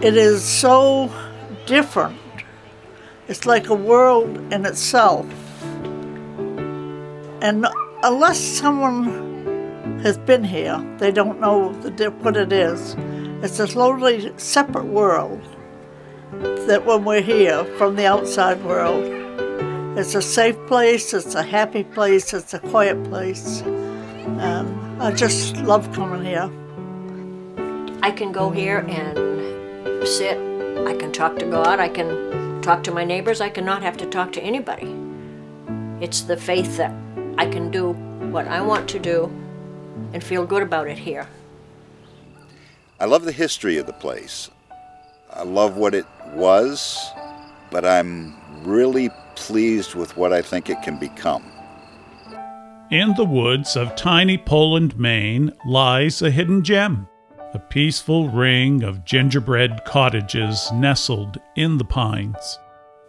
It is so different. It's like a world in itself. And unless someone has been here, they don't know what it is. It's a totally separate world that when we're here from the outside world. It's a safe place, it's a happy place, it's a quiet place. And I just love coming here. I can go here and sit, I can talk to God, I can talk to my neighbors, I cannot have to talk to anybody. It's the faith that I can do what I want to do and feel good about it here. I love the history of the place. I love what it was, but I'm really pleased with what I think it can become. In the woods of tiny Poland, Maine, lies a hidden gem, a peaceful ring of gingerbread cottages nestled in the pines.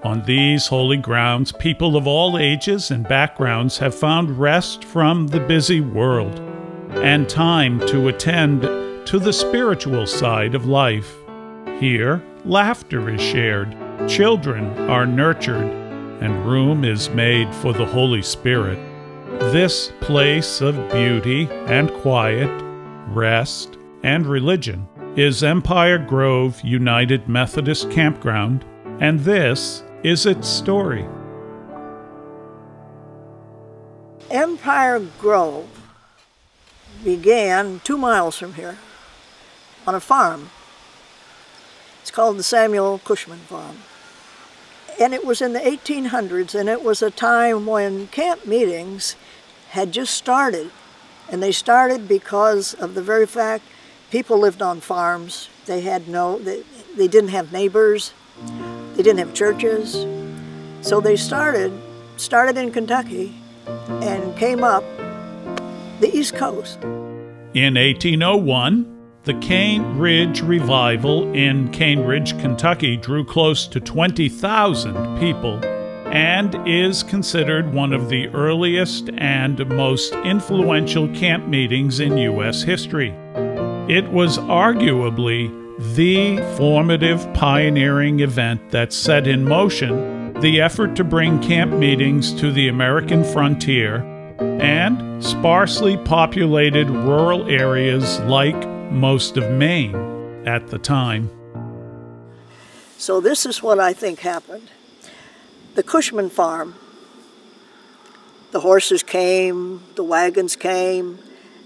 On these holy grounds, people of all ages and backgrounds have found rest from the busy world and time to attend to the spiritual side of life. Here, laughter is shared, children are nurtured, and room is made for the Holy Spirit. This place of beauty and quiet, rest and religion is Empire Grove United Methodist Campground, and this is its story. Empire Grove began 2 miles from here on a farm. It's called the Samuel Cushman Farm. And it was in the 1800s, and it was a time when camp meetings had just started. And they started because of the very fact people lived on farms. They didn't have neighbors. They didn't have churches. So they started in Kentucky and came up the East Coast. In 1801, the Cane Ridge Revival in Cane Ridge, Kentucky drew close to 20,000 people and is considered one of the earliest and most influential camp meetings in U.S. history. It was arguably the formative pioneering event that set in motion the effort to bring camp meetings to the American frontier and sparsely populated rural areas like most of Maine at the time. So this is what I think happened. The Cushman farm, the horses came, the wagons came,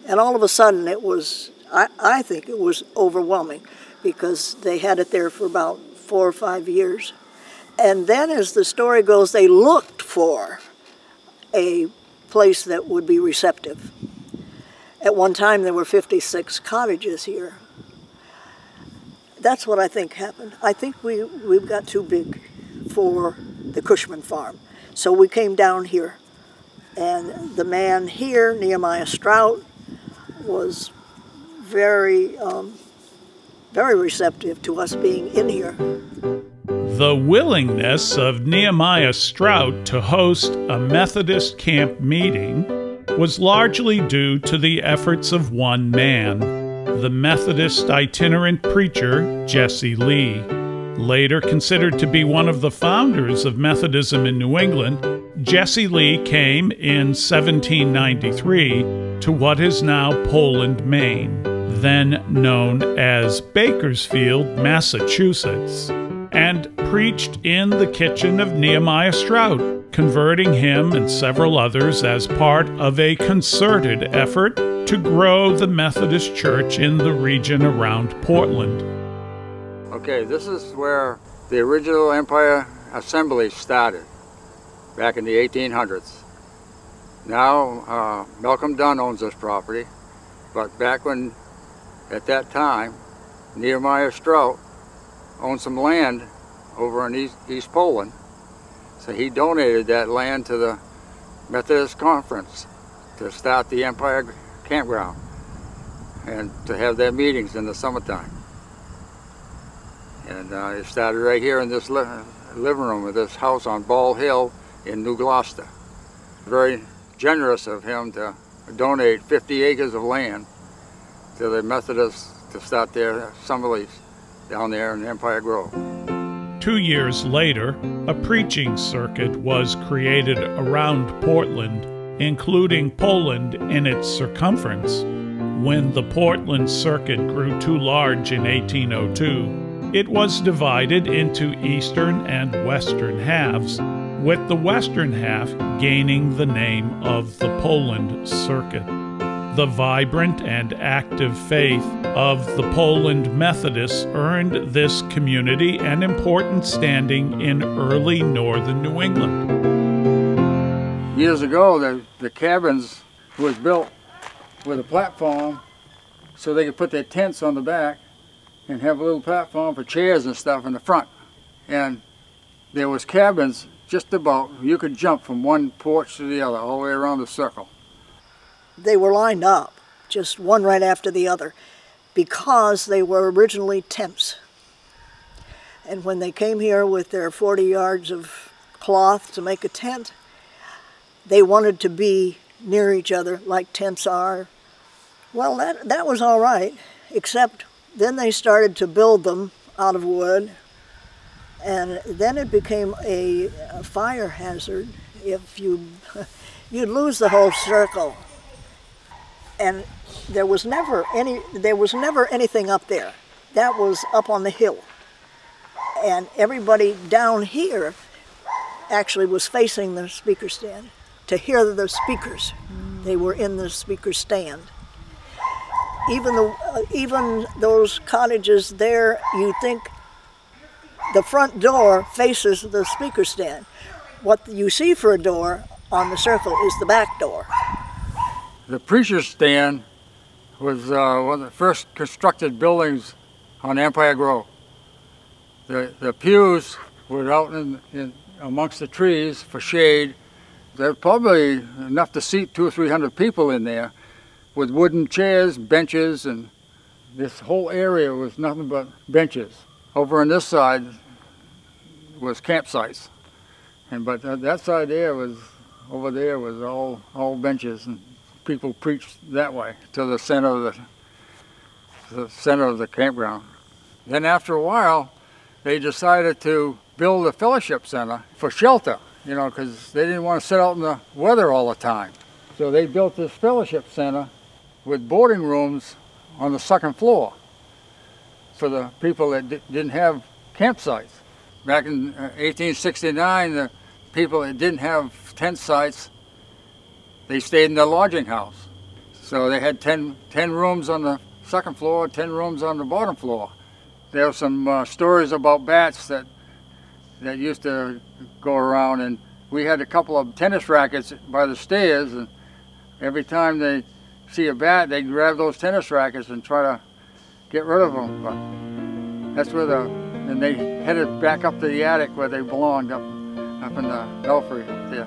and all of a sudden it was, I think it was overwhelming because they had it there for about 4 or 5 years. And then as the story goes, they looked for a place that would be receptive. At one time, there were 56 cottages here. That's what I think happened. I think we've got too big for the Cushman farm. So we came down here. And the man here, Nehemiah Strout, was very, very receptive to us being in here. The willingness of Nehemiah Strout to host a Methodist camp meeting was largely due to the efforts of one man, the Methodist itinerant preacher Jesse Lee. Later considered to be one of the founders of Methodism in New England, Jesse Lee came in 1793 to what is now Poland, Maine, then known as Bakersfield, Massachusetts, and preached in the kitchen of Nehemiah Strout, converting him and several others as part of a concerted effort to grow the Methodist Church in the region around Portland. Okay, this is where the original Empire Assembly started, back in the 1800s. Now, Malcolm Dunn owns this property, but back when, at that time, Nehemiah Strout owned some land over in East Poland. So he donated that land to the Methodist Conference to start the Empire Campground and to have their meetings in the summertime. And it started right here in this living room of this house on Ball Hill in New Gloucester. Very generous of him to donate 50 acres of land to the Methodists to start their assemblies down there in Empire Grove. 2 years later, a preaching circuit was created around Portland, including Poland in its circumference. When the Portland circuit grew too large in 1802, it was divided into eastern and western halves, with the western half gaining the name of the Poland Circuit. The vibrant and active faith of the Poland Methodists earned this community an important standing in early northern New England. Years ago, the cabins was built with a platform so they could put their tents on the back and have a little platform for chairs and stuff in the front. And there was cabins just about, you could jump from one porch to the other, all the way around the circle. They were lined up, just one right after the other, because they were originally tents. And when they came here with their 40 yards of cloth to make a tent, they wanted to be near each other like tents are. Well, that was all right, except then they started to build them out of wood, and then it became a fire hazard if you'd lose the whole circle. And there was never anything up there. That was up on the hill. And everybody down here actually was facing the speaker stand to hear the speakers. They were in the speaker stand. Even those cottages there, you think the front door faces the speaker stand. What you see for a door on the circle is the back door. The preacher's stand was one of the first constructed buildings on Empire Grove. The pews were out in amongst the trees for shade. There were probably enough to seat 200 or 300 people in there, with wooden chairs, benches, and this whole area was nothing but benches. Over on this side was campsites, but that side there was, over there was all benches, and people preached that way to the center of the campground. Then after a while, they decided to build a fellowship center for shelter, you know, because they didn't want to sit out in the weather all the time. So they built this fellowship center with boarding rooms on the second floor for the people that didn't have campsites. Back in 1869, the people that didn't have tent sites, they stayed in the lodging house. So they had 10 rooms on the second floor, 10 rooms on the bottom floor. There were some stories about bats that used to go around, and we had a couple of tennis rackets by the stairs, and every time they see a bat, they'd grab those tennis rackets and try to get rid of them. But that's where and they headed back up to the attic where they belonged, up in the belfry up there.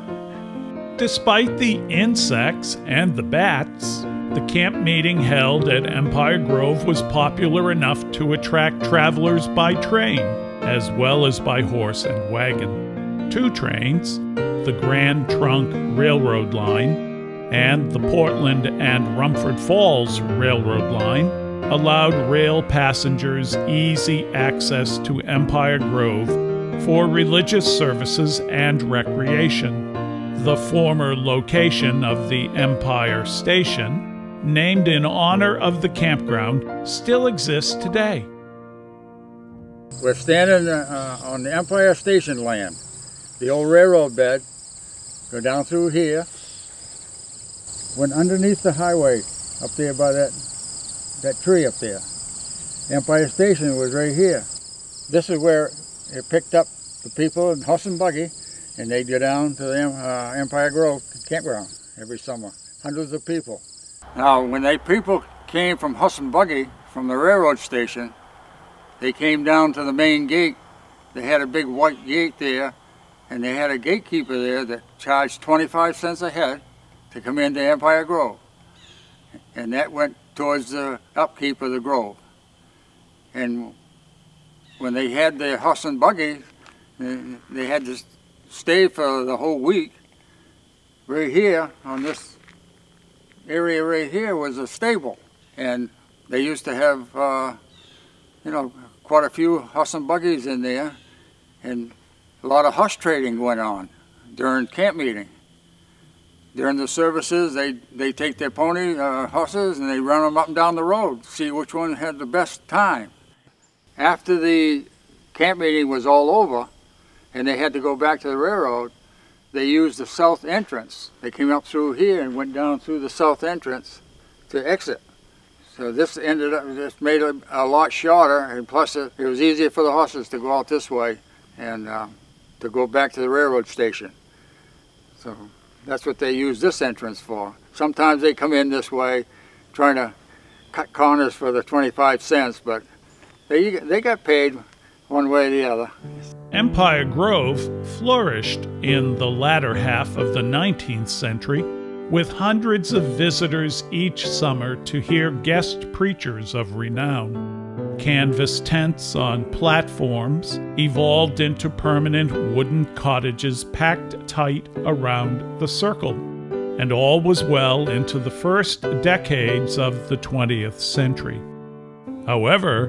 Despite the insects and the bats, the camp meeting held at Empire Grove was popular enough to attract travelers by train, as well as by horse and wagon. 2 trains, the Grand Trunk Railroad Line and the Portland and Rumford Falls Railroad Line, allowed rail passengers easy access to Empire Grove for religious services and recreation. The former location of the Empire Station, named in honor of the campground, still exists today. We're standing on the Empire Station land, the old railroad bed. Go down through here. Went underneath the highway up there by that tree up there. Empire Station was right here. This is where it picked up the people in horse and buggy, and they'd go down to the Empire Grove campground every summer. Hundreds of people. Now, when people came from horse and buggy from the railroad station, they came down to the main gate. They had a big white gate there, and they had a gatekeeper there that charged 25 cents a head to come into Empire Grove. And that went towards the upkeep of the Grove. And when they had their horse and buggy, they had to stay for the whole week. Right here, on this area right here, was a stable. And they used to have, you know, quite a few horse and buggies in there, and a lot of horse trading went on during camp meeting. During the services, they take their pony horses and they run them up and down the road, see which one had the best time. After the camp meeting was all over and they had to go back to the railroad, they used the south entrance. They came up through here and went down through the south entrance to exit. So this made it a lot shorter, and plus it was easier for the horses to go out this way and to go back to the railroad station. So that's what they use this entrance for. Sometimes they come in this way trying to cut corners for the 25 cents, but they got paid one way or the other. Empire Grove flourished in the latter half of the 19th century, with hundreds of visitors each summer to hear guest preachers of renown. Canvas tents on platforms evolved into permanent wooden cottages packed tight around the circle, and all was well into the first decades of the 20th century. However,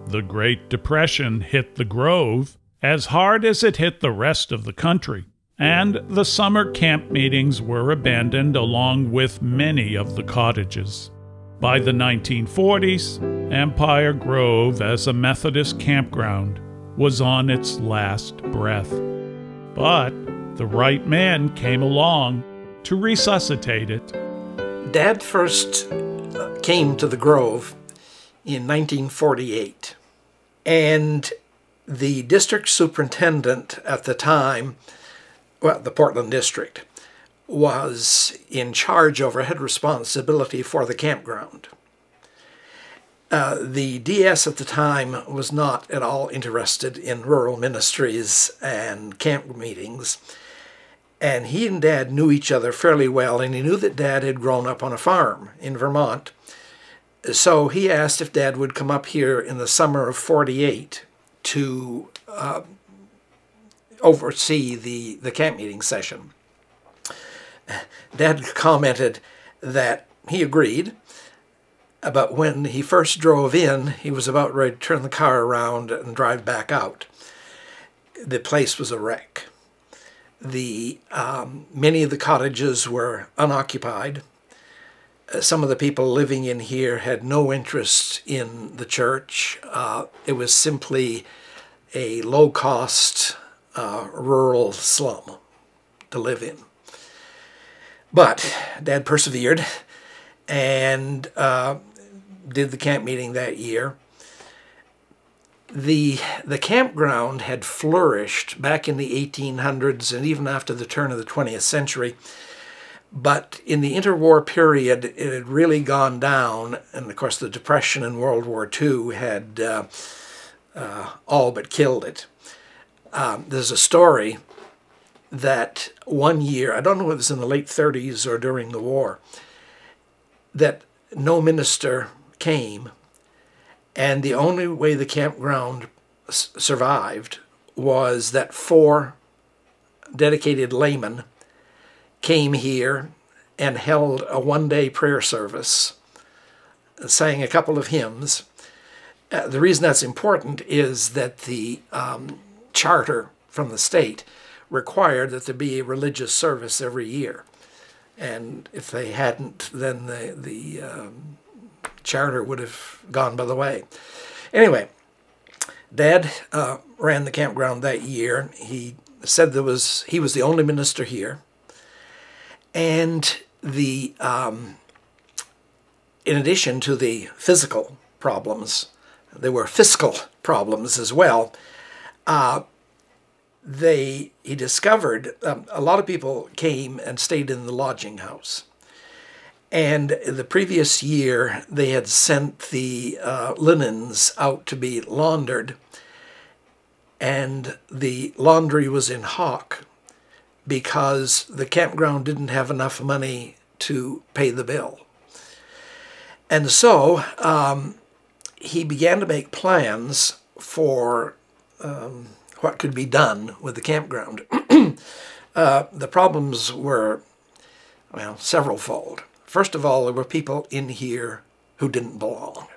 the Great Depression hit the Grove as hard as it hit the rest of the country, and the summer camp meetings were abandoned along with many of the cottages. By the 1940s, Empire Grove as a Methodist campground was on its last breath. But the right man came along to resuscitate it. Dad first came to the Grove in 1948, and the district superintendent at the time, well, the Portland district, was in charge over, had responsibility for the campground. The DS at the time was not at all interested in rural ministries and camp meetings, and he and Dad knew each other fairly well, and he knew that Dad had grown up on a farm in Vermont. So he asked if Dad would come up here in the summer of '48 to oversee the camp meeting session. Dad commented that he agreed, but when he first drove in, he was about ready to turn the car around and drive back out. The place was a wreck. Many of the cottages were unoccupied. Some of the people living in here had no interest in the church. It was simply a low-cost rural slum to live in. But Dad persevered and did the camp meeting that year. The campground had flourished back in the 1800s and even after the turn of the 20th century. But in the interwar period, it had really gone down, and of course the Depression and World War II had all but killed it. There's a story that one year, I don't know if it was in the late 30s or during the war, that no minister came, and the only way the campground survived was that 4 dedicated laymen came here and held a one-day prayer service, sang a couple of hymns. The reason that's important is that the charter from the state required that there be a religious service every year. And if they hadn't, then the charter would have gone by the way. Anyway, Dad ran the campground that year. He said he was the only minister here. And in addition to the physical problems, there were fiscal problems as well. He discovered a lot of people came and stayed in the lodging house. And the previous year, they had sent the linens out to be laundered, and the laundry was in hock because the campground didn't have enough money to pay the bill. And so he began to make plans for what could be done with the campground. The problems were, well, several-fold. First of all, there were people in here who didn't belong.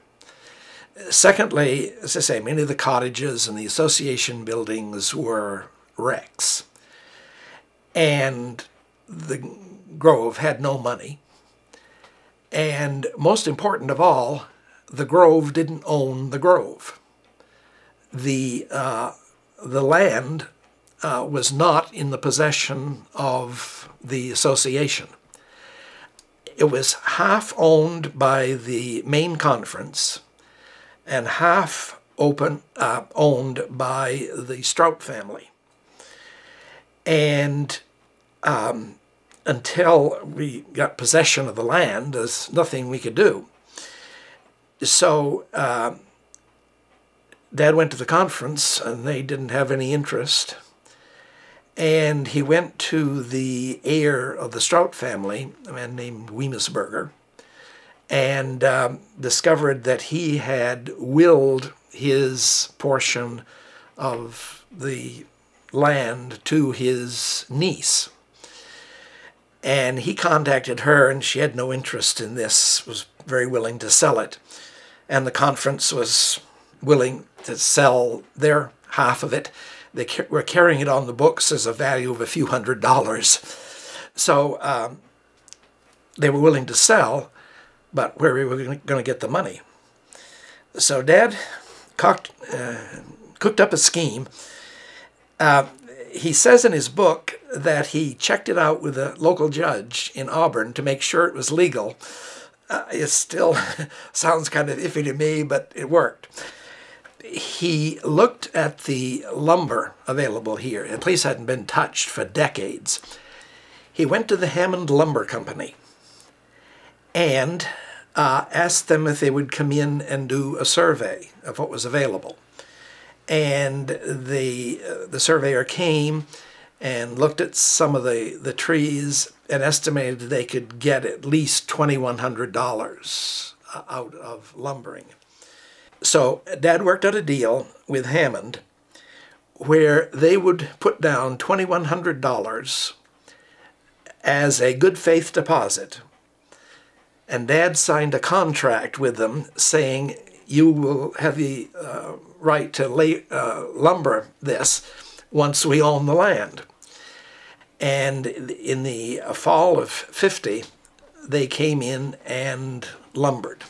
Secondly, as I say, many of the cottages and the association buildings were wrecks. And the Grove had no money. And most important of all, the Grove didn't own the Grove. The land was not in the possession of the association. It was half owned by the Maine Conference and half owned by the Strout family. And until we got possession of the land, there's nothing we could do. So Dad went to the conference, and they didn't have any interest. And he went to the heir of the Strout family, a man named Weemisberger, and discovered that he had willed his portion of the land to his niece. And he contacted her, and she had no interest in this, was very willing to sell it. And the conference was willing to sell their half of it. They were carrying it on the books as a value of a few $100s. So they were willing to sell, but where we were going to get the money. So Dad cooked up a scheme. He says in his book that he checked it out with a local judge in Auburn to make sure it was legal. It still sounds kind of iffy to me, but it worked. He looked at the lumber available here. The place hadn't been touched for decades. He went to the Hammond Lumber Company and asked them if they would come in and do a survey of what was available. And the surveyor came and looked at some of the trees and estimated they could get at least $2,100 out of lumbering. So Dad worked out a deal with Hammond where they would put down $2,100 as a good faith deposit. And Dad signed a contract with them saying, you will have the right to lumber this once we own the land. And in the fall of '50, they came in and lumbered.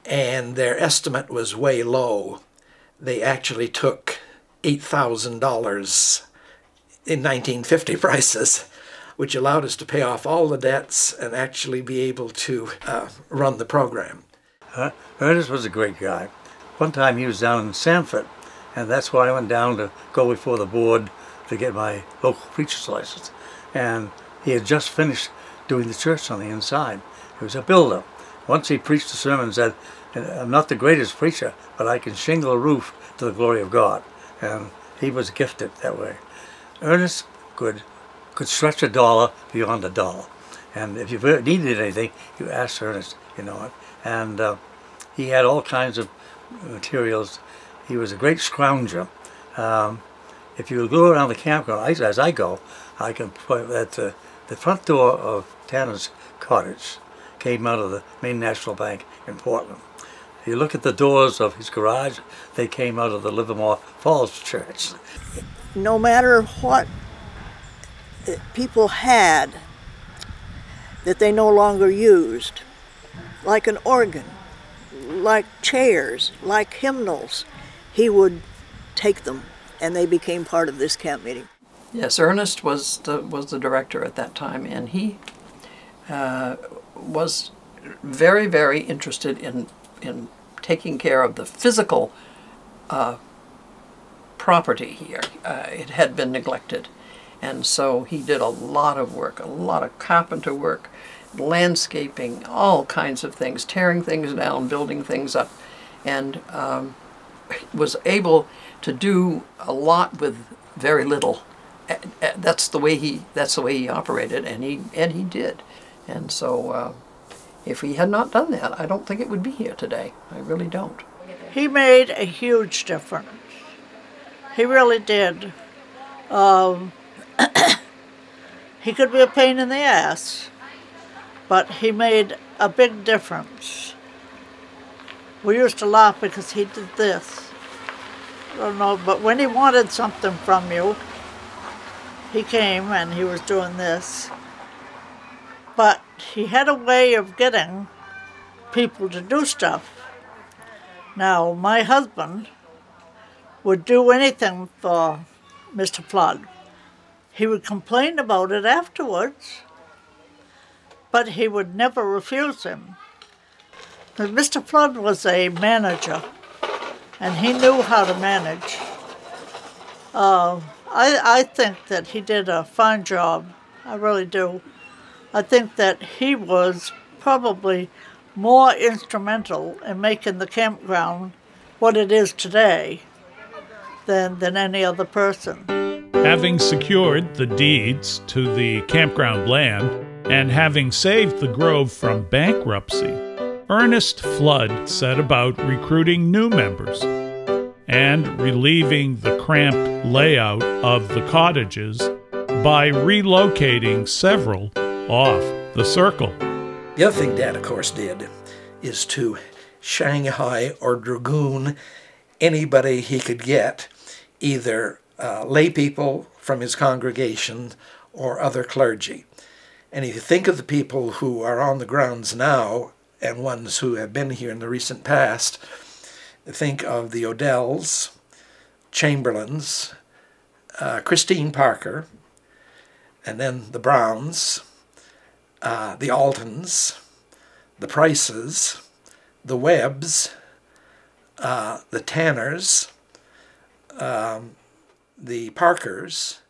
And their estimate was way low. They actually took $8,000 in 1950 prices, which allowed us to pay off all the debts and actually be able to run the program. Ernest was a great guy. One time he was down in Sanford, and that's why I went down to go before the board to get my local preacher's license. And he had just finished doing the church on the inside. He was a builder. Once he preached a sermon and said, I'm not the greatest preacher, but I can shingle a roof to the glory of God. And he was gifted that way. Ernest could stretch a dollar beyond a dollar. And if you needed anything, you asked Ernest, you know it. And he had all kinds of materials. He was a great scrounger. If you go around the campground, as I go, I can point at the front door of Tanner's cottage came out of the Maine National Bank in Portland. If you look at the doors of his garage, they came out of the Livermore Falls Church. No matter what people had that they no longer used, like an organ, like chairs, like hymnals, he would take them, and they became part of this camp meeting. Yes, Ernest was the director at that time, and he was very, very interested in taking care of the physical property here. It had been neglected, and so he did a lot of work, a lot of carpenter work, landscaping, all kinds of things, tearing things down, building things up, and was able to do a lot with very little. That's the way he operated, and he did. And so if he had not done that, I don't think it would be here today. I really don't. He made a huge difference. He really did. He could be a pain in the ass, but he made a big difference. We used to laugh because he did this. I don't know, but when he wanted something from you, he came and he was doing this. But he had a way of getting people to do stuff. Now, my husband would do anything for Mr. Flood. He would complain about it afterwards, but he would never refuse him. But Mr. Flood was a manager, and he knew how to manage. I think that he did a fine job. I really do. I think that he was probably more instrumental in making the campground what it is today than any other person. Having secured the deeds to the campground land and having saved the Grove from bankruptcy, Ernest Flood set about recruiting new members and relieving the cramped layout of the cottages by relocating several off the circle. The other thing Dad, of course, did is to Shanghai or dragoon anybody he could get, either lay people from his congregation or other clergy. And if you think of the people who are on the grounds now and ones who have been here in the recent past, think of the Odells, Chamberlains, Christine Parker, and then the Browns, the Altons, the Prices, the Webbs, the Tanners, the Parkers,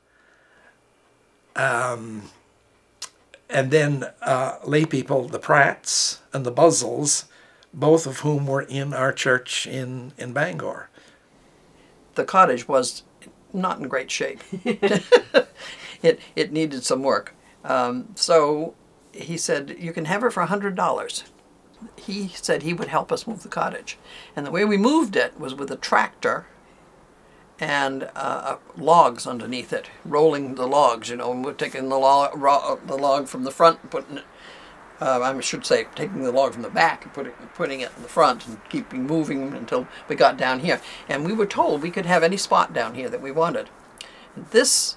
and then lay people, the Pratts and the Buzzles, both of whom were in our church in Bangor. The cottage was not in great shape. It needed some work. So he said, you can have her for $100. He said he would help us move the cottage. And the way we moved it was with a tractor and logs underneath it, rolling the logs, you know, and we're taking the log from the front and putting it, I should say, taking the log from the back and putting it in the front and keeping moving until we got down here. And we were told we could have any spot down here that we wanted. This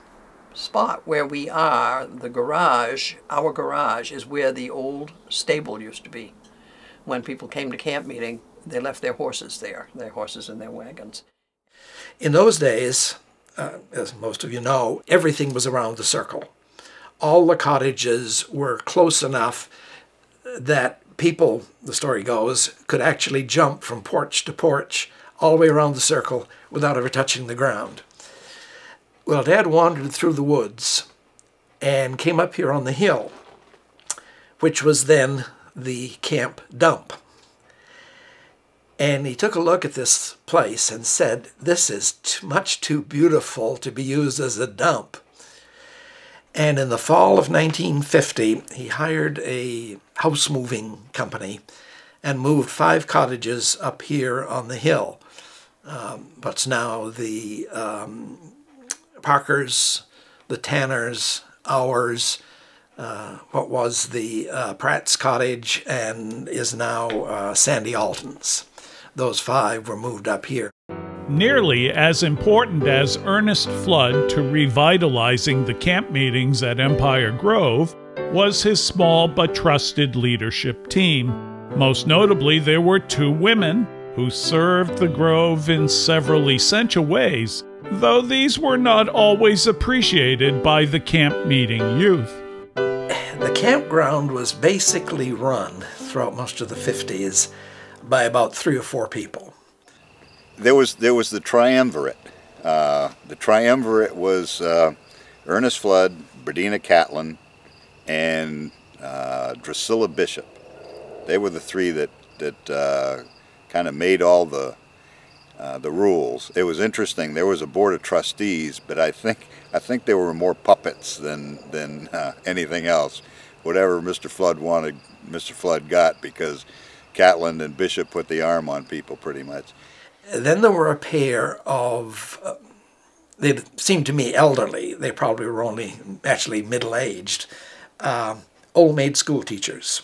spot where we are, the garage, our garage, is where the old stable used to be. When people came to camp meeting, they left their horses there, their horses and their wagons. In those days, as most of you know, everything was around the circle. All the cottages were close enough that people, the story goes, could actually jump from porch to porch all the way around the circle without ever touching the ground. Well, Dad wandered through the woods and came up here on the hill, which was then the camp dump. And he took a look at this place and said, this is much too beautiful to be used as a dump. And in the fall of 1950, he hired a house moving company and moved 5 cottages up here on the hill. What's now the Parkers, the Tanners, ours, what was the Pratt's cottage, and is now Sandy Alton's. Those 5 were moved up here. Nearly as important as Ernest Flood to revitalizing the camp meetings at Empire Grove was his small but trusted leadership team. Most notably, there were 2 women who served the Grove in several essential ways, though these were not always appreciated by the camp meeting youth. The campground was basically run throughout most of the 50s by about 3 or 4 people. There was the triumvirate. The triumvirate was Ernest Flood, Berdina Catlin, and Drusilla Bishop. They were the 3 that kind of made all the rules. It was interesting. There was a board of trustees, but I think there were more puppets than anything else. Whatever Mr. Flood wanted, Mr. Flood got, because Catlin and Bishop put the arm on people pretty much. Then there were a pair of, they seemed to me elderly, they probably were only actually middle-aged, old maid school teachers.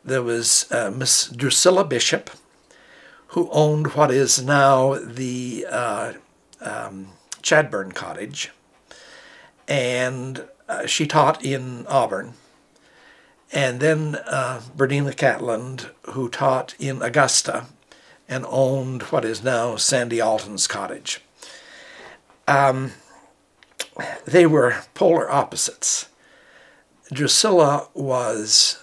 There was Miss Drusilla Bishop, who owned what is now the Chadburn Cottage, and she taught in Auburn. And then Berdina Catland, who taught in Augusta and owned what is now Sandy Alton's cottage. They were polar opposites. Drusilla was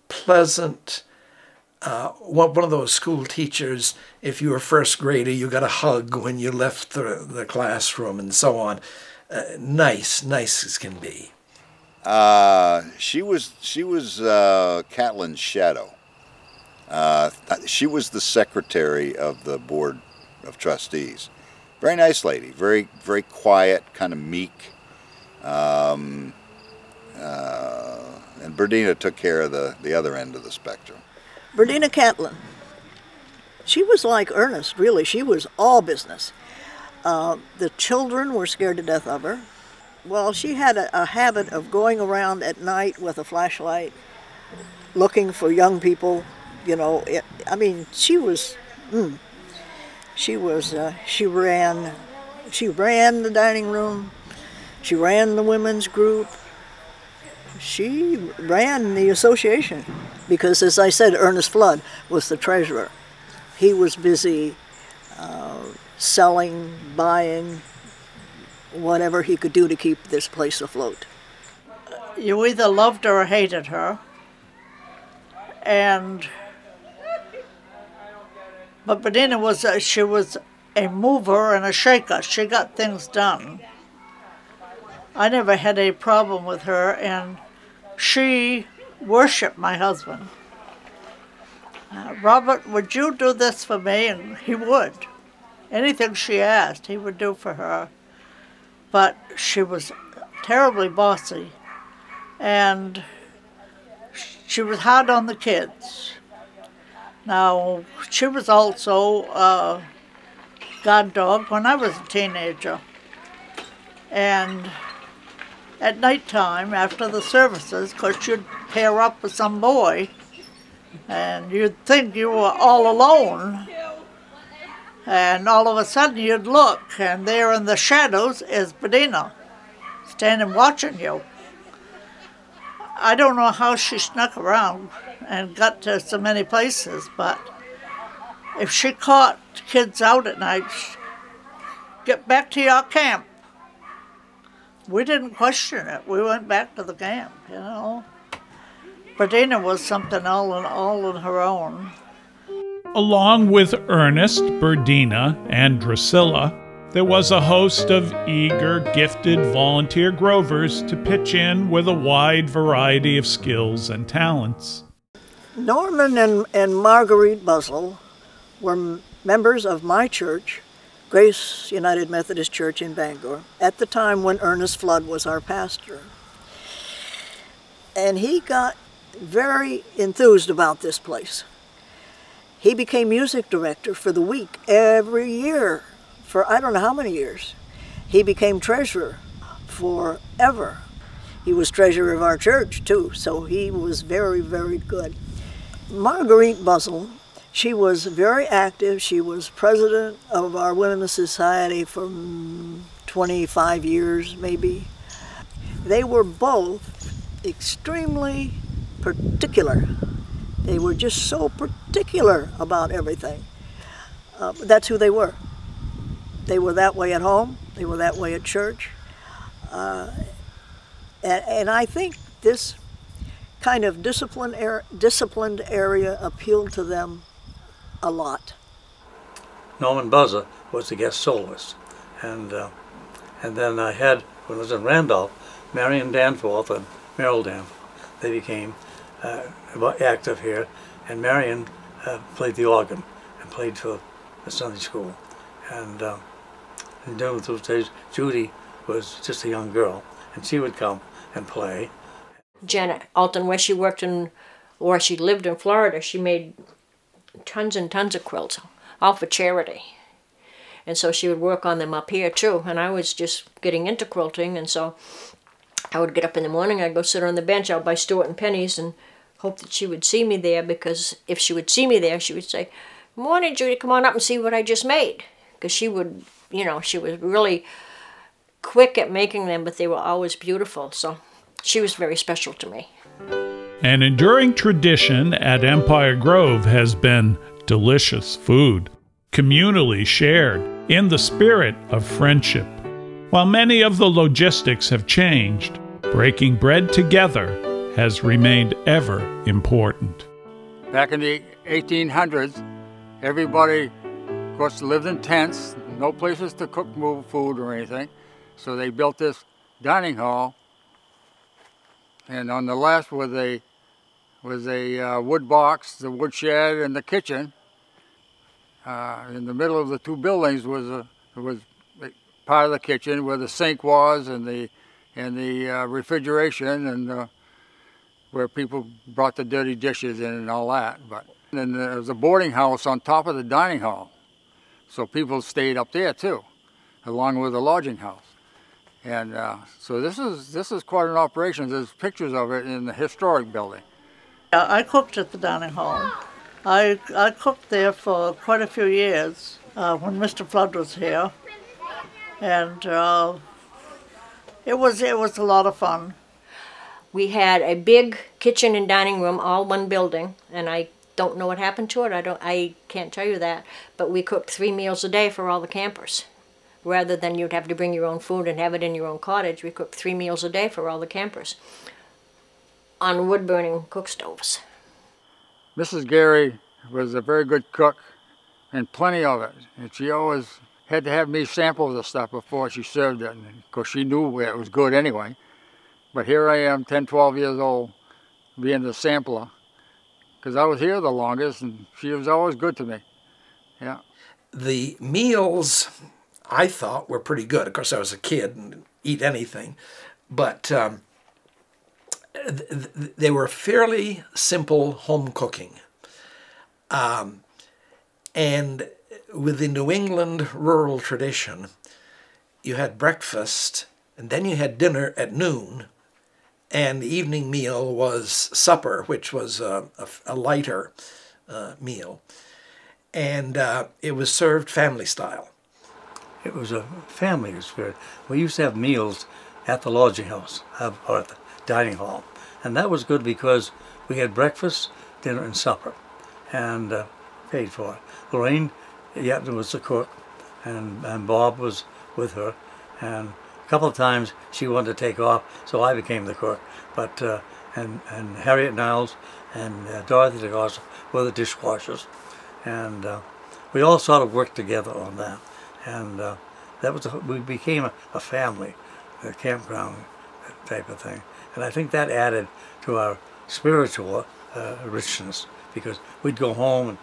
pleasant, one of those school teachers, if you were first grader, you got a hug when you left the classroom and so on. Nice as can be. She was Catlin's shadow. She was the secretary of the board of trustees. Very nice lady, very quiet, kind of meek. And Berdina took care of the other end of the spectrum. Berdina Catland, she was like Ernest, really. She was all business. The children were scared to death of her. Well, she had a habit of going around at night with a flashlight, looking for young people, you know. She ran the dining room, she ran the women's group, she ran the association, because, as I said, Ernest Flood was the treasurer. He was busy selling, buying, whatever he could do to keep this place afloat. You either loved or hated her, but Berdina was she was a mover and a shaker. She got things done. I never had a problem with her, and she worshipped my husband. Robert, would you do this for me? And he would. Anything she asked, he would do for her. But she was terribly bossy, and she was hard on the kids. Now, she was also a guard dog when I was a teenager. And at nighttime, after the services, because you'd pair up with some boy, and you'd think you were all alone, and all of a sudden you'd look, and there in the shadows is Berdina, standing watching you. I don't know how she snuck around and got to so many places, but if she caught kids out at night, get back to your camp. We didn't question it. We went back to the camp, you know. Berdina was something all in her own. Along with Ernest, Berdina, and Drusilla, there was a host of eager, gifted volunteer Grovers to pitch in with a wide variety of skills and talents. Norman and Marguerite Buzzell were members of my church, Grove United Methodist Church in Bangor, at the time when Ernest Flood was our pastor. And he got very enthused about this place. He became music director for the week every year for I don't know how many years. He became treasurer forever. He was treasurer of our church too, so he was very good. Marguerite Buzzell, she was very active. She was president of our Women's Society for 25 years maybe. They were both extremely particular. They were just so particular about everything. That's who they were. They were that way at home. They were that way at church. And I think this kind of disciplined area appealed to them a lot. Norman Buzzer was the guest soloist. And then I had, when I was in Randolph, Marion Danforth and Merrill Danforth. They became active here, and Marion played the organ and played for the Sunday school. And during those days, Judy was just a young girl, and she would come and play. Janet Alton, where she worked in, or she lived in Florida, she made tons and tons of quilts, all for charity. And so she would work on them up here too, and I was just getting into quilting, and so I would get up in the morning, I'd go sit on the bench out by Stewart and Penny's and hope that she would see me there, because if she would see me there, she would say, "Morning, Judy, come on up and see what I just made." Because she would, you know, she was really quick at making them, but they were always beautiful. So she was very special to me. An enduring tradition at Empire Grove has been delicious food, communally shared, in the spirit of friendship. While many of the logistics have changed, breaking bread together has remained ever important. Back in the 1800s, everybody, of course, lived in tents, no places to cook food or anything. So they built this dining hall, and on the left was a wood box, the wood shed, and the kitchen. In the middle of the two buildings was part of the kitchen where the sink was, and the refrigeration, and where people brought the dirty dishes in and all that. But then there was a boarding house on top of the dining hall, so people stayed up there too, along with the lodging house. And so this is quite an operation. There's pictures of it in the historic building. I cooked at the dining hall. I cooked there for quite a few years when Mr. Flood was here, and it was a lot of fun. We had a big kitchen and dining room, all one building, and I don't know what happened to it. I can't tell you that, but we cooked 3 meals a day for all the campers. Rather than you'd have to bring your own food and have it in your own cottage, we cooked 3 meals a day for all the campers on wood-burning cook stoves. Mrs. Gary was a very good cook, and plenty of it. And she always had to have me sample the stuff before she served it, because she knew it was good anyway. But here I am, 10, 12 years old, being the sampler, because I was here the longest, and she was always good to me. Yeah. The meals, I thought, were pretty good. Of course, I was a kid and eat anything, but they were fairly simple home cooking. And with the New England rural tradition, you had breakfast, and then you had dinner at noon, and the evening meal was supper, which was a lighter meal. And it was served family style. It was a family spirit. We used to have meals at the lodging house, or at the dining hall. And that was good because we had breakfast, dinner, and supper, and paid for it. Lorraine Yetton was the cook, and Bob was with her. And a couple of times she wanted to take off, so I became the cook. But and Harriet Niles and Dorothy DeGossa were the dishwashers. And we all sort of worked together on that. And that was we became a family, a campground type of thing. And I think that added to our spiritual richness, because we'd go home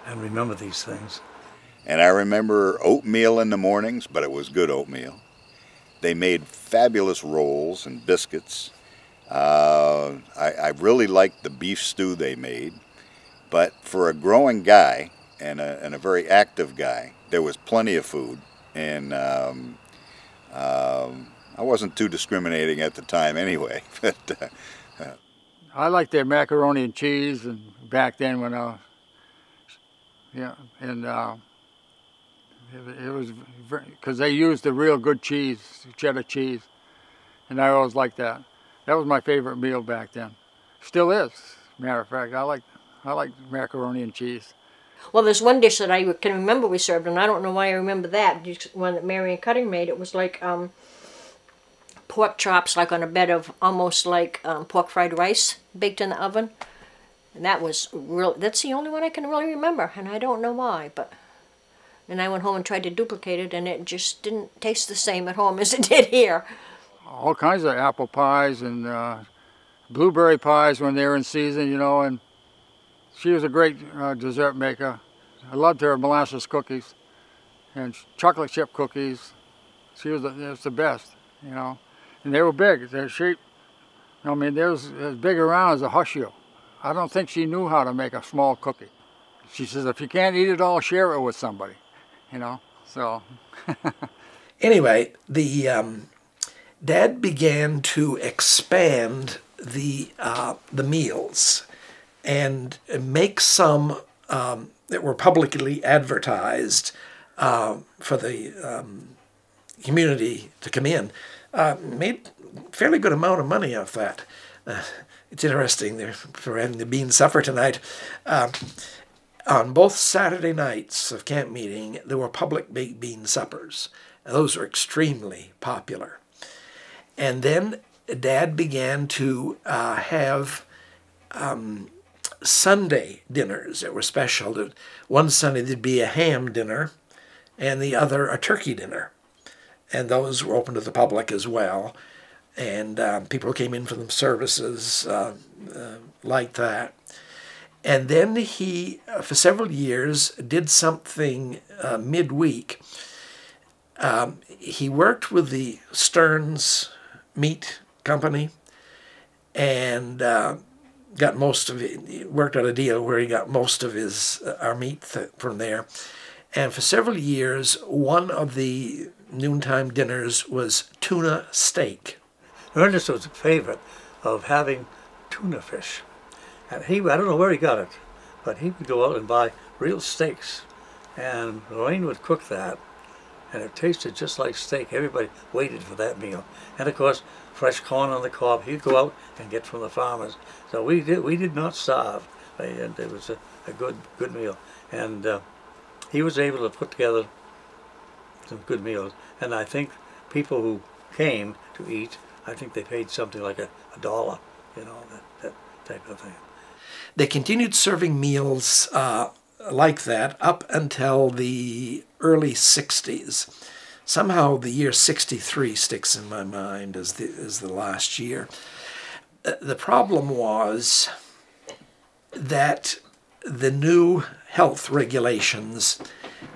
and remember these things. And I remember oatmeal in the mornings, but it was good oatmeal. They made fabulous rolls and biscuits. I really liked the beef stew they made. But for a growing guy and a very active guy, there was plenty of food. And I wasn't too discriminating at the time anyway. But I liked their macaroni and cheese, and back then when yeah, and it was because they used the real good cheese, cheddar cheese, and I always liked that. That was my favorite meal back then. Still is, matter of fact. I like macaroni and cheese. Well, there's one dish that I can remember we served, and I don't know why I remember that. One that Mary and Cutting made. It was like pork chops, like on a bed of almost like pork fried rice baked in the oven. And that was real. That's the only one I can really remember, and I don't know why. But and I went home and tried to duplicate it, and it just didn't taste the same at home as it did here. All kinds of apple pies and blueberry pies when they were in season, you know. And she was a great dessert maker. I loved her molasses cookies and chocolate chip cookies. She was the best, you know. And they were big. They're sheep. I mean, they was as big around as a horseshoe. I don't think she knew how to make a small cookie. She says, if you can't eat it all, share it with somebody, you know. So. Anyway, the Dad began to expand the meals and make some that were publicly advertised for the community to come in. Made a fairly good amount of money off that. It's interesting for having the bean supper tonight. On both Saturday nights of camp meeting, there were public baked bean suppers. And those were extremely popular. And then Dad began to have Sunday dinners that were special. One Sunday there'd be a ham dinner and the other a turkey dinner. And those were open to the public as well. And people came in for the services like that. And then he, for several years, did something midweek. He worked with the Stearns Meat Company and got most of it. He worked out a deal where he got most of our meat from there. And for several years, one of the noontime dinners was tuna steak. Ernest was a favorite of having tuna fish. And I don't know where he got it, but he would go out and buy real steaks. And Lorraine would cook that, and it tasted just like steak. Everybody waited for that meal. And of course, fresh corn on the cob, he'd go out and get from the farmers. So we did not starve, and it was a good meal. And he was able to put together some good meals. And I think people who came to eat, I think they paid something like $1, you know, that type of thing. They continued serving meals like that up until the early 60s. Somehow the year 63 sticks in my mind as the last year. The problem was that the new health regulations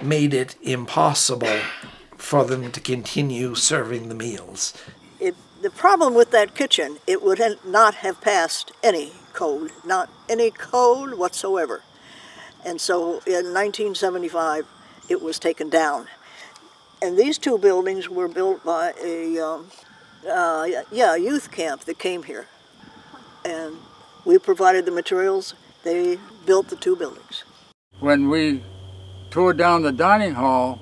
made it impossible for them to continue serving the meals. The problem with that kitchen, it would not have passed any code, not any code whatsoever. And so in 1975, it was taken down. And these two buildings were built by a youth camp that came here. And we provided the materials. They built the two buildings. When we tore down the dining hall,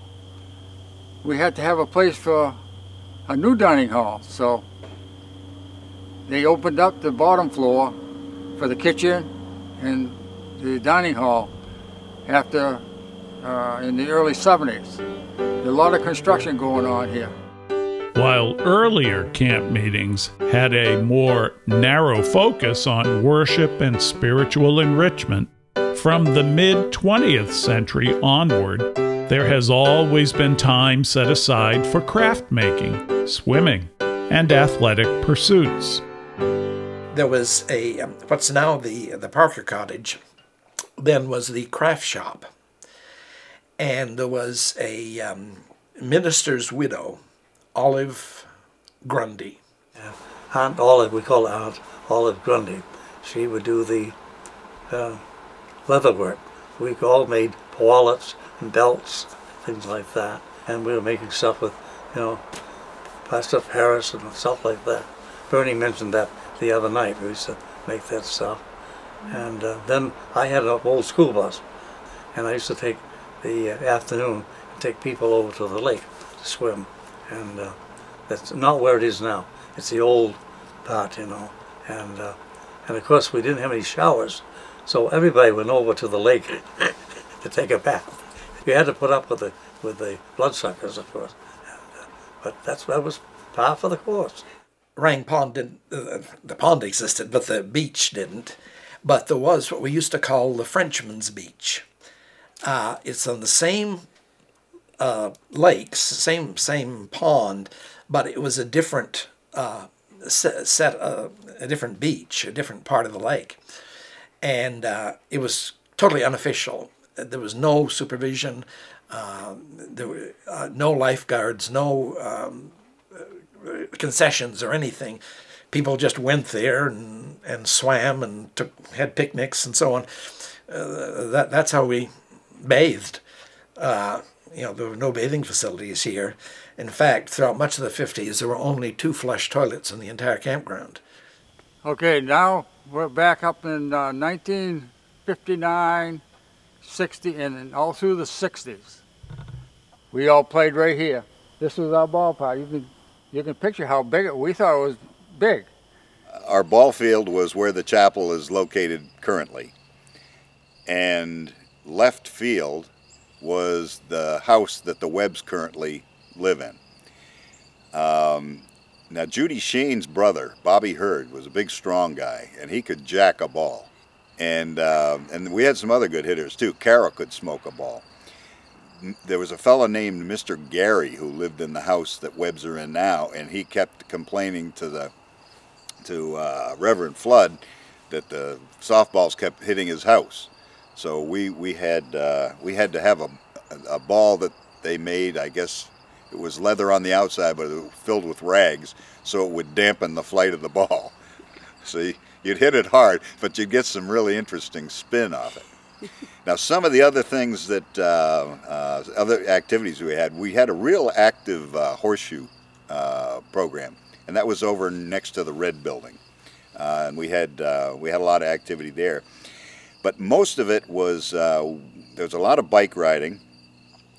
we had to have a place for a new dining hall. So they opened up the bottom floor for the kitchen and the dining hall after in the early 70s. There's a lot of construction going on here. While earlier camp meetings had a more narrow focus on worship and spiritual enrichment, from the mid-20th century onward, there has always been time set aside for craft making, swimming, and athletic pursuits. There was what's now the Parker Cottage, then was the craft shop. And there was a minister's widow, Olive Grundy. Yeah. Aunt Olive, we call her Aunt Olive Grundy. She would do the leather work. We all made wallets and belts, things like that. And we were making stuff with, plaster of Paris and stuff like that. Bernie mentioned that the other night. We used to make that stuff. And then I had an old school bus, and I used to take the afternoon and take people over to the lake to swim. And that's not where it is now. It's the old part, And of course we didn't have any showers, so everybody went over to the lake to take a bath. You had to put up with the bloodsuckers, of course. But that was par for the course. Rang Pond didn't. The pond existed, but the beach didn't. But there was what we used to call the Frenchman's Beach. It's on the same lakes, same pond, but it was a different a different beach, a different part of the lake, and it was totally unofficial. There was no supervision. There were no lifeguards, no concessions or anything. People just went there and swam and had picnics and so on. That's how we bathed. There were no bathing facilities here. In fact, throughout much of the 50s, there were only 2 flush toilets in the entire campground. Okay, now we're back up in 1959 60, and all through the 60s. We all played right here. This was our ballpark. You can picture how big we thought it was big. Our ball field was where the chapel is located currently. And left field was the house that the Webbs currently live in. Now, Judy Shane's brother, Bobby Hurd, was a big, strong guy, and he could jack a ball. And we had some other good hitters, too. Carol could smoke a ball. There was a fellow named Mr. Gary who lived in the house that Webbs are in now, and he kept complaining to Reverend Flood that the softballs kept hitting his house. So we had to have a ball that they made. I guess it was leather on the outside, but it was filled with rags, so it would dampen the flight of the ball. So you'd hit it hard, but you'd get some really interesting spin off it. Now, some of the other things that, other activities we had a real active horseshoe program, and that was over next to the Red Building. And we had a lot of activity there. But most of it was, there was a lot of bike riding,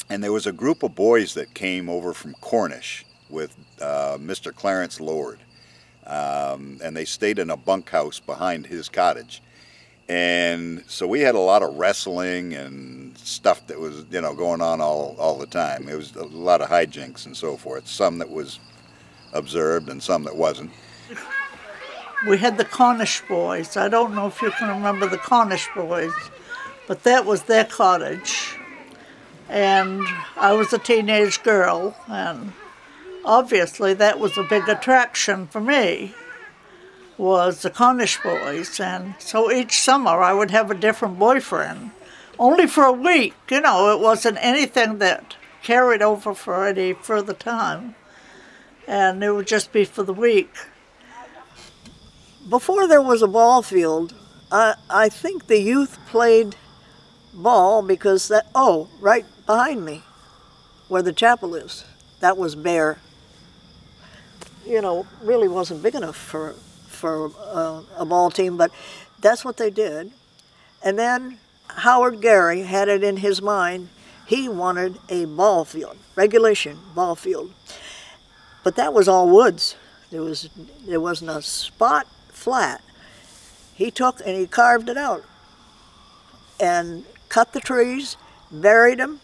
and there was a group of boys that came over from Cornish with Mr. Clarence Lord. And they stayed in a bunkhouse behind his cottage. And so we had a lot of wrestling and stuff that was, going on all the time. It was a lot of hijinks and so forth, some that was observed and some that wasn't. We had the Cornish boys. I don't know if you can remember the Cornish boys, but that was their cottage. And I was a teenage girl, and obviously that was a big attraction for me, was the Cornish boys. And so each summer I would have a different boyfriend, only for a week. It wasn't anything that carried over for any further time, and it would just be for the week. Before there was a ball field, I think the youth played ball because right behind me, where the chapel is, that was bare. Really wasn't big enough for a ball team, but that's what they did. And then Howard Gary had it in his mind, he wanted a ball field, regulation ball field. But that was all woods. There wasn't a spot flat. He took and he carved it out and cut the trees, buried them.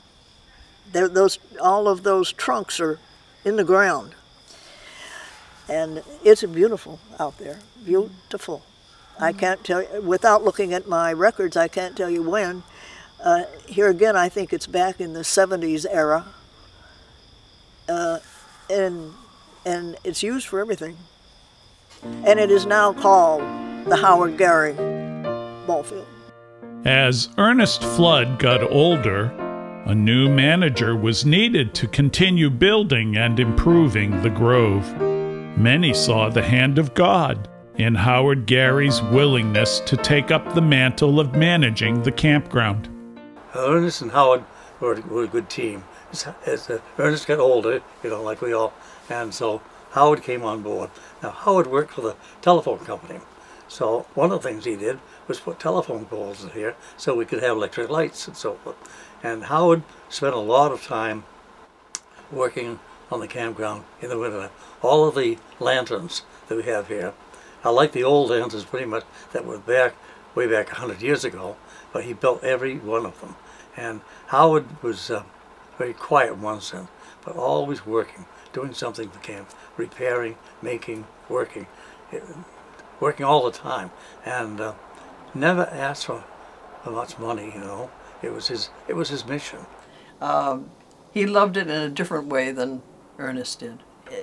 All of those trunks are in the ground. And it's beautiful out there, beautiful. I can't tell you, without looking at my records, I can't tell you when. Here again, I think it's back in the 70s era. And it's used for everything. And it is now called the Howard Gary Ball Field. As Ernest Flood got older, a new manager was needed to continue building and improving the Grove. Many saw the hand of God in Howard Gary's willingness to take up the mantle of managing the campground. Ernest and Howard were a good team. As Ernest got older, like we all, and so Howard came on board. Now, Howard worked for the telephone company, so one of the things he did was put telephone poles in here so we could have electric lights and so forth. And Howard spent a lot of time working on the campground in the winter. All of the lanterns that we have here are like the old lanterns pretty much that were way back 100 years ago, but he built every one of them. And Howard was very quiet in one sense, but always working, doing something for camp, repairing, making, working all the time, and never asked for much money. It was his mission. He loved it in a different way than Ernest did,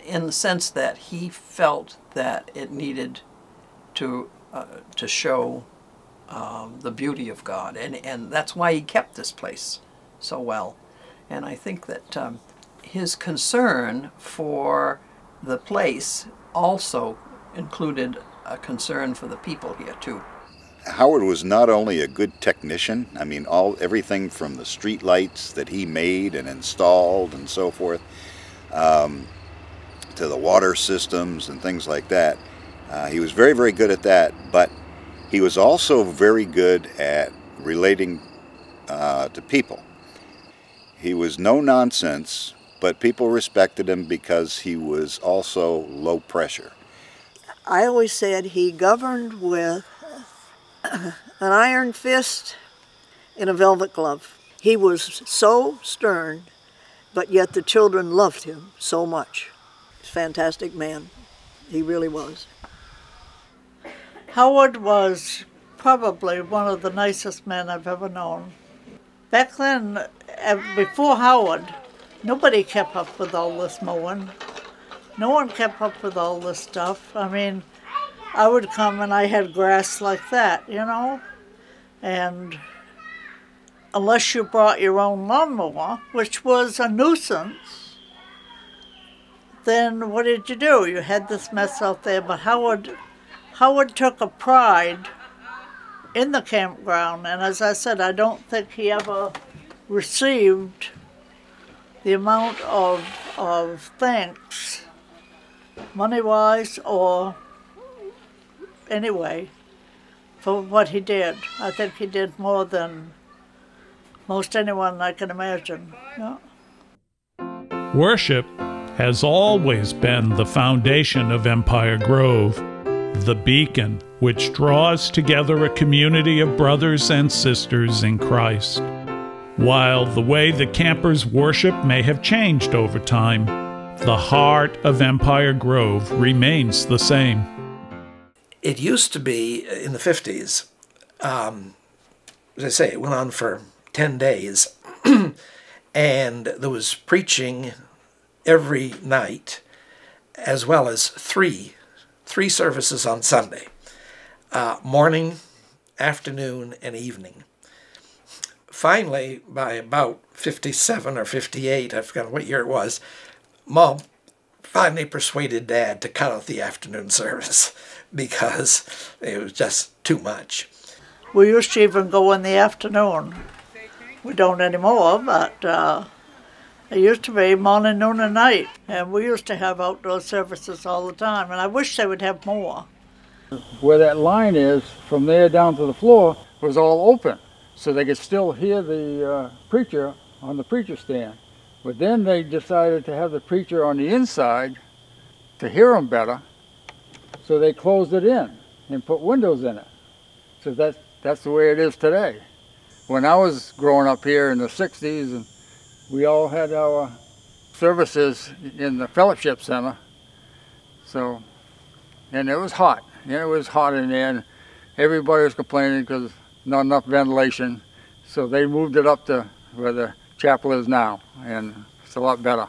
in the sense that he felt that it needed to show the beauty of God, and that's why he kept this place so well. And I think that his concern for the place also included a concern for the people here too. Howard was not only a good technician, I mean everything from the street lights that he made and installed and so forth, to the water systems and things like that. He was very, very good at that, but he was also very good at relating to people. He was no nonsense, but people respected him because he was also low pressure. I always said he governed with an iron fist and a velvet glove. He was so stern, but yet the children loved him so much. Fantastic man. He really was. Howard was probably one of the nicest men I've ever known. Back then, before Howard, nobody kept up with all this mowing. No one kept up with all this stuff. I mean, I would come and I had grass like that, you know? And unless you brought your own lawnmower, which was a nuisance, then what did you do? You had this mess out there. But Howard took a pride in the campground, and as I said, I don't think he ever received the amount of thanks, money-wise or anyway, for what he did. I think he did more than most anyone I can imagine. Yeah. Worship has always been the foundation of Empire Grove, the beacon which draws together a community of brothers and sisters in Christ. While the way the campers worship may have changed over time, the heart of Empire Grove remains the same. It used to be in the 50s, as I say, it went on for 10 days, and there was preaching every night, as well as three services on Sunday, morning, afternoon, and evening. Finally, by about 57 or 58, I forgot what year it was, Mom finally persuaded Dad to cut out the afternoon service because it was just too much. We used to even go in the afternoon. We don't anymore, but it used to be morning, noon, and night. And we used to have outdoor services all the time, and I wish they would have more. Where that line is, from there down to the floor, was all open, so they could still hear the preacher on the preacher stand. But then they decided to have the preacher on the inside to hear him better, so they closed it in and put windows in it. So that's the way it is today. When I was growing up here in the 60s, and we all had our services in the fellowship center. So, and it was hot. It was hot in there, and everybody was complaining because not enough ventilation. So they moved it up to where the chapel is now, and it's a lot better.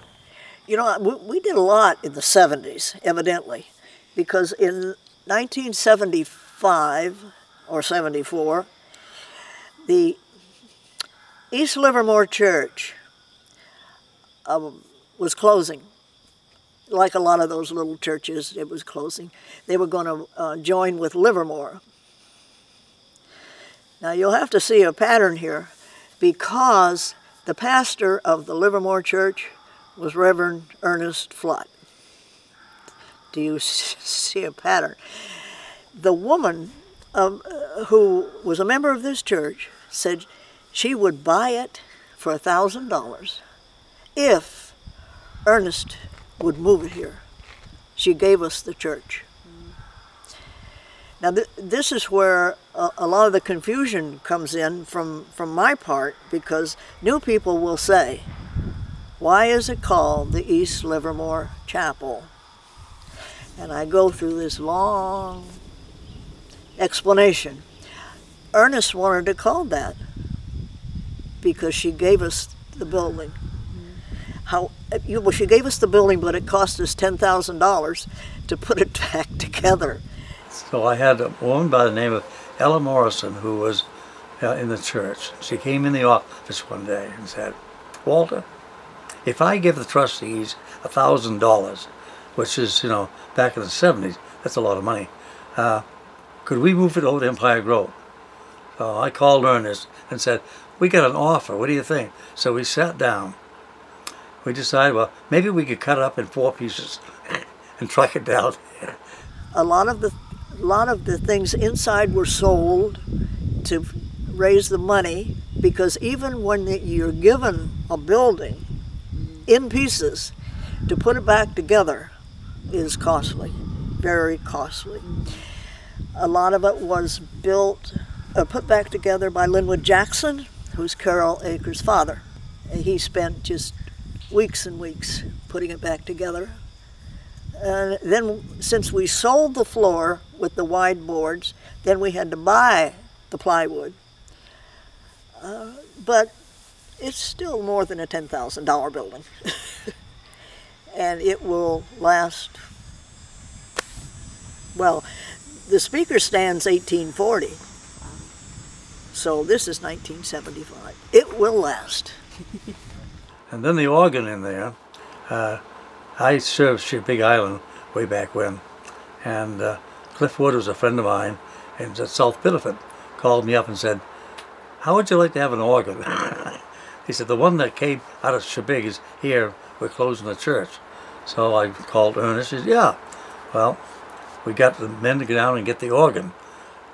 You know, we did a lot in the 70s, evidently, because in 1975 or 74, the East Livermore Church was closing. Like a lot of those little churches, it was closing. They were going to join with Livermore. Now you'll have to see a pattern here, because the pastor of the Livermore Church was Reverend Ernest Flood. Do you see a pattern? The woman who was a member of this church said she would buy it for $1,000 if Ernest would move it here. She gave us the church. Now this is where a lot of the confusion comes in from my part, because new people will say, why is it called the East Livermore Chapel? And I go through this long explanation. Ernest wanted it called that because she gave us the building. Well, she gave us the building, but it cost us $10,000 to put it back together. So I had a woman by the name of Ella Morrison who was in the church. She came in the office one day and said, Walter, if I give the trustees $1,000, which is, you know, back in the 70s, that's a lot of money, could we move it over to Empire Grove? So I called Ernest and said, we got an offer, what do you think? So we sat down. We decided, well, maybe we could cut it up in 4 pieces and truck it down here. A lot of the things inside were sold to raise the money, because even when you're given a building in pieces, to put it back together is costly, very costly. A lot of it was put back together by Linwood Jackson, who's Carol Akers' father. He spent just weeks and weeks putting it back together. And then, since we sold the floor with the wide boards, then we had to buy the plywood. But it's still more than a $10,000 building. And it will last, well, the speaker stand's 1840. So this is 1975. It will last. And then the organ in there. I served Big Island way back when. And Cliff Wood was a friend of mine in South Biddeford, called me up and said, "How would you like to have an organ?" He said, "The one that came out of Shabig is here. We're closing the church." So I called Ernest. He said, "Yeah." Well, we got the men to go down and get the organ.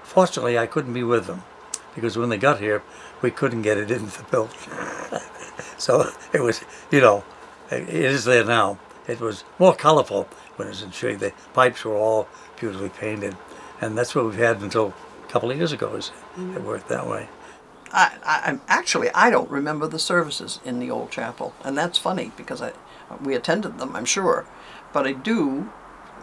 Fortunately, I couldn't be with them, because when they got here, we couldn't get it into the building. So it was, you know, it is there now. It was more colorful when it was in Shabig. The pipes were all beautifully painted. And that's what we've had until a couple of years ago. It worked that way. Actually, I don't remember the services in the old chapel, and that's funny because we attended them, I'm sure, but I do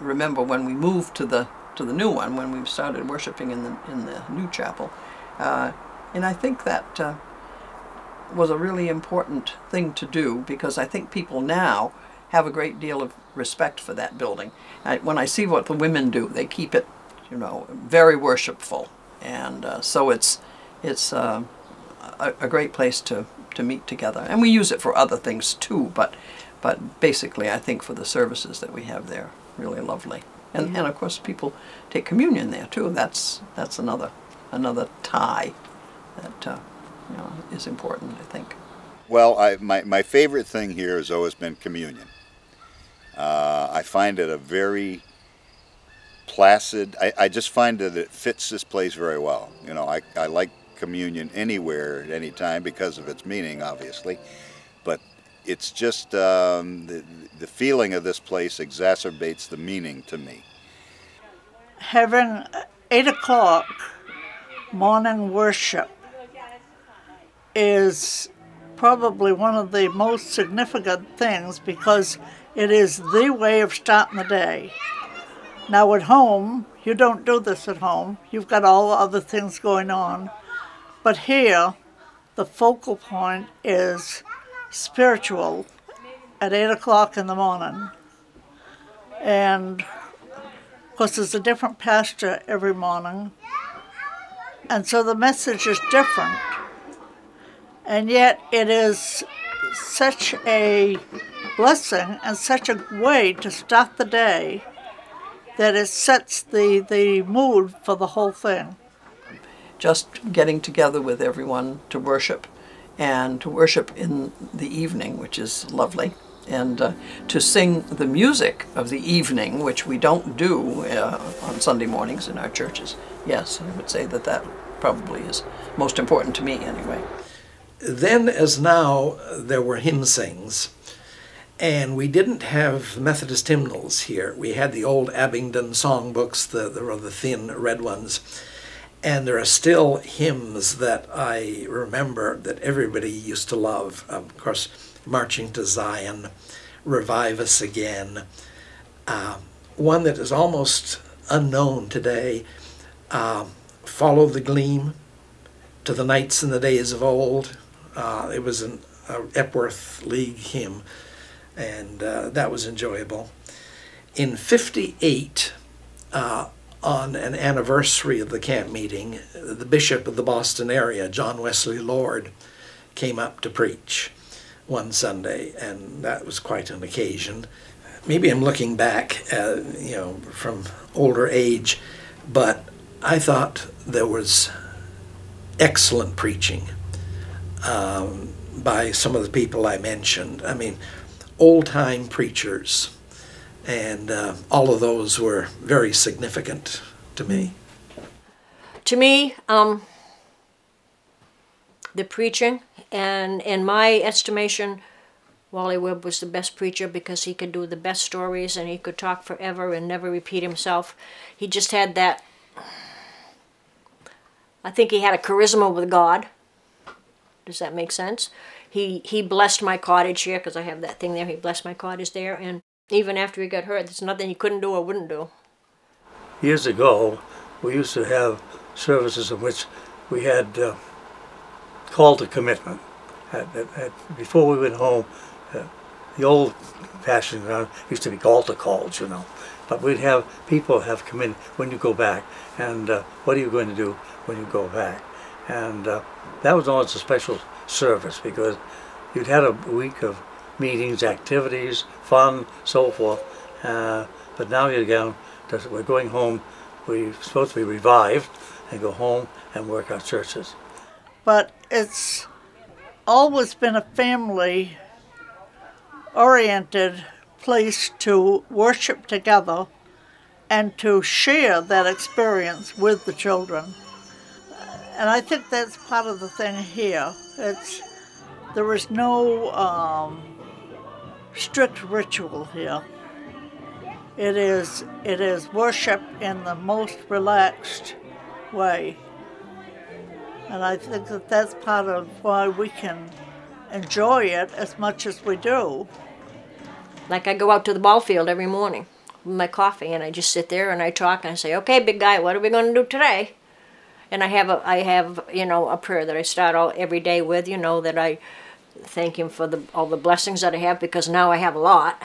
remember when we moved to the new one, when we started worshiping in the new chapel, and I think that was a really important thing to do, because I think people now have a great deal of respect for that building. When I see what the women do, they keep it, you know, very worshipful, and so it's a great place to meet together, and we use it for other things too, but basically I think for the services that we have there, really lovely. And of course people take communion there too. That's another tie that you know, is important, I think. Well, my favorite thing here has always been communion. I find it a very placid, I just find that it fits this place very well. You know, I like communion anywhere at any time because of its meaning, obviously, but it's just the feeling of this place exacerbates the meaning to me. Having 8 o'clock morning worship is probably one of the most significant things, because it is the way of starting the day. Now at home, you don't do this at home. You've got all the other things going on. But here, the focal point is spiritual at 8 o'clock in the morning. And of course there's a different pastor every morning. And so the message is different. And yet it is such a blessing and such a way to start the day that it sets the mood for the whole thing. Just getting together with everyone to worship, and to worship in the evening, which is lovely, and to sing the music of the evening, which we don't do on Sunday mornings in our churches. Yes, I would say that probably is most important to me anyway. Then, as now, there were hymn sings, and we didn't have Methodist hymnals here. We had the old Abingdon songbooks, the rather thin red ones. And there are still hymns that I remember that everybody used to love. Of course, Marching to Zion, Revive Us Again. One that is almost unknown today, Follow the Gleam, To the Nights and the Days of Old. It was an Epworth League hymn, and that was enjoyable. In '58, on an anniversary of the camp meeting, the bishop of the Boston area, John Wesley Lord, came up to preach one Sunday, and that was quite an occasion. Maybe I'm looking back, you know, from older age, but I thought there was excellent preaching by some of the people I mentioned. I mean, old-time preachers. And all of those were very significant to me. To me, the preaching, and in my estimation, Wally Webb was the best preacher because he could do the best stories and he could talk forever and never repeat himself. He just had that, I think he had a charisma with God. Does that make sense? He blessed my cottage here, because I have that thing there. He blessed my cottage there, and even after he got hurt, there's nothing he couldn't do or wouldn't do. Years ago, we used to have services in which we had call to commitment. Before we went home, the old-fashioned used to be altar calls, you know. But we'd have people have come in when you go back, and what are you going to do when you go back? And that was always a special service, because you'd had a week of meetings, activities, fun, so forth. But now we're going home. We're supposed to be revived and go home and work our churches. But it's always been a family-oriented place to worship together and to share that experience with the children. And I think that's part of the thing here. There is no strict ritual here. It is worship in the most relaxed way. And I think that that's part of why we can enjoy it as much as we do. Like I go out to the ball field every morning with my coffee, and I just sit there and I talk and I say, "Okay, big guy, what are we going to do today?" And I have you know, a prayer that I start out every day with, you know, that I thank him for all the blessings that I have, because now I have a lot.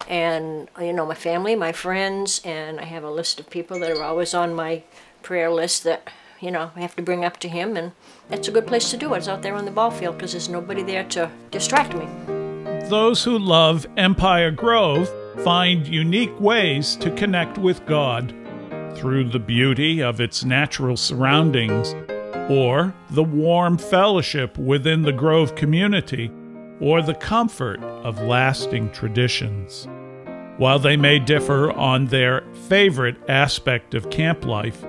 And, you know, my family, my friends, and I have a list of people that are always on my prayer list that, you know, I have to bring up to him, and that's a good place to do it. It's out there on the ball field, because there's nobody there to distract me. Those who love Empire Grove find unique ways to connect with God through the beauty of its natural surroundings, or the warm fellowship within the Grove community, or the comfort of lasting traditions. While they may differ on their favorite aspect of camp life,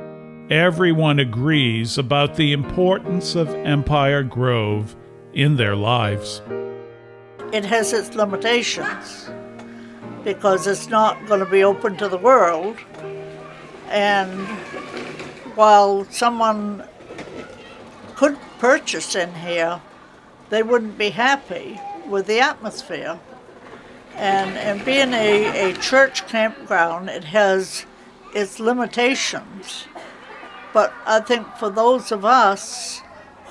everyone agrees about the importance of Empire Grove in their lives. It has its limitations because it's not going to be open to the world. And while someone could purchase in here, they wouldn't be happy with the atmosphere. And being a church campground, it has its limitations. But I think for those of us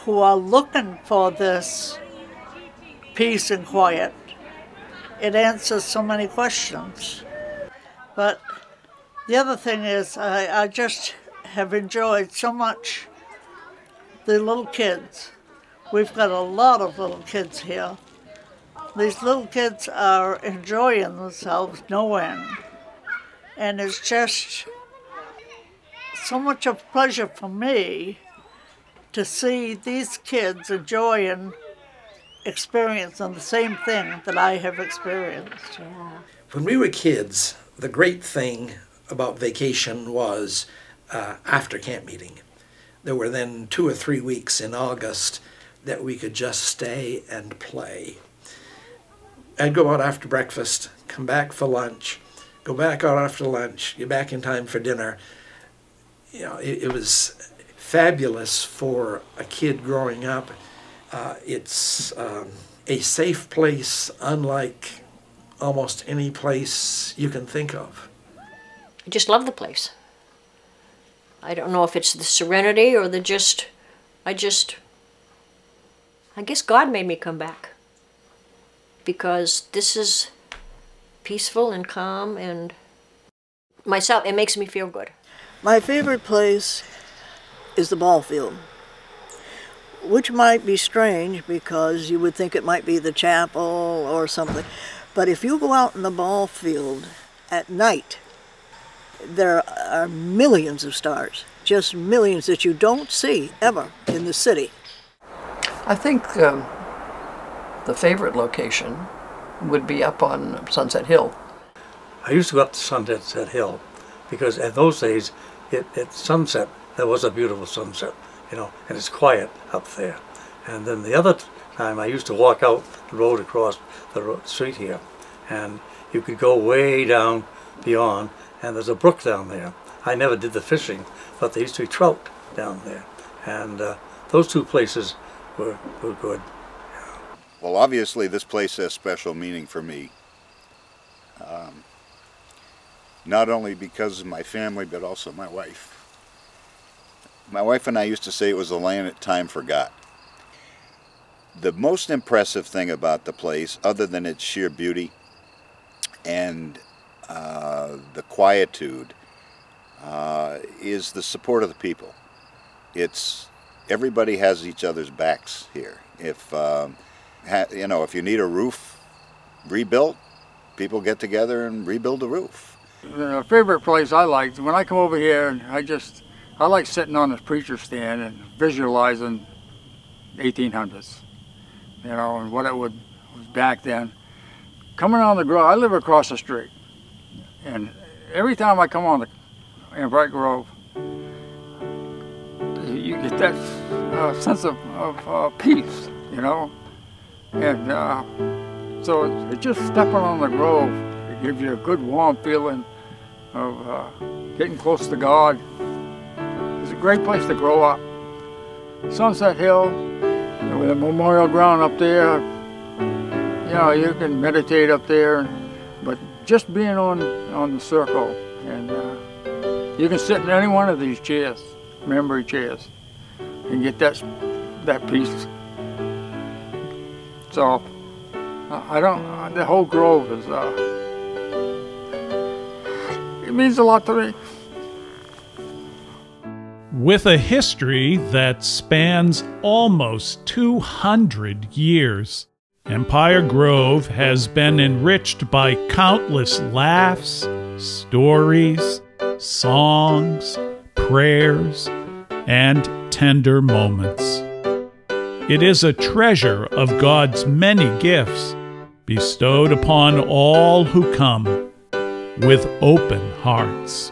who are looking for this peace and quiet, it answers so many questions. But the other thing is, I just have enjoyed so much the little kids. We've got a lot of little kids here. These little kids are enjoying themselves no end. And it's just so much of pleasure for me to see these kids enjoying, experiencing the same thing that I have experienced. Yeah. When we were kids, the great thing about vacation was after camp meeting. There were then 2 or 3 weeks in August that we could just stay and play. I'd go out after breakfast, come back for lunch, go back out after lunch, get back in time for dinner. You know, it was fabulous for a kid growing up. It's a safe place, unlike almost any place you can think of. I just love the place. I don't know if it's the serenity or I guess God made me come back, because this is peaceful and calm, and myself, it makes me feel good. My favorite place is the ball field, which might be strange because you would think it might be the chapel or something. But if you go out in the ball field at night, there are millions of stars, just millions that you don't see ever in the city. I think the favorite location would be up on Sunset Hill. I used to go up to Sunset Hill because in those days, at sunset, there was a beautiful sunset, you know, and it's quiet up there. And then the other time I used to walk out the road across the street here, and you could go way down beyond, and there's a brook down there. I never did the fishing, but there used to be trout down there, and those two places were good. Well, obviously this place has special meaning for me. Not only because of my family, but also my wife. My wife and I used to say it was a land that time forgot. The most impressive thing about the place, other than its sheer beauty and the quietude, is the support of the people. Everybody has each other's backs here. If if you need a roof rebuilt, people get together and rebuild the roof. The favorite place I liked, when I come over here, I like sitting on the preacher stand and visualizing 1800s, and what it was back then. Coming on the Grove, I live across the street, and every time I come on in Bright Grove, you get that sense of peace, and so it's just stepping on the Grove. It gives you a good warm feeling of getting close to God. It's a great place to grow up. Sunset Hill, with a memorial ground up there, you can meditate up there, but just being on the circle, and you can sit in any one of these chairs, memory chairs, and get that peace. So the whole Grove is, it means a lot to me. With a history that spans almost 200 years, Empire Grove has been enriched by countless laughs, stories, songs, prayers, and tender moments. It is a treasure of God's many gifts, bestowed upon all who come with open hearts.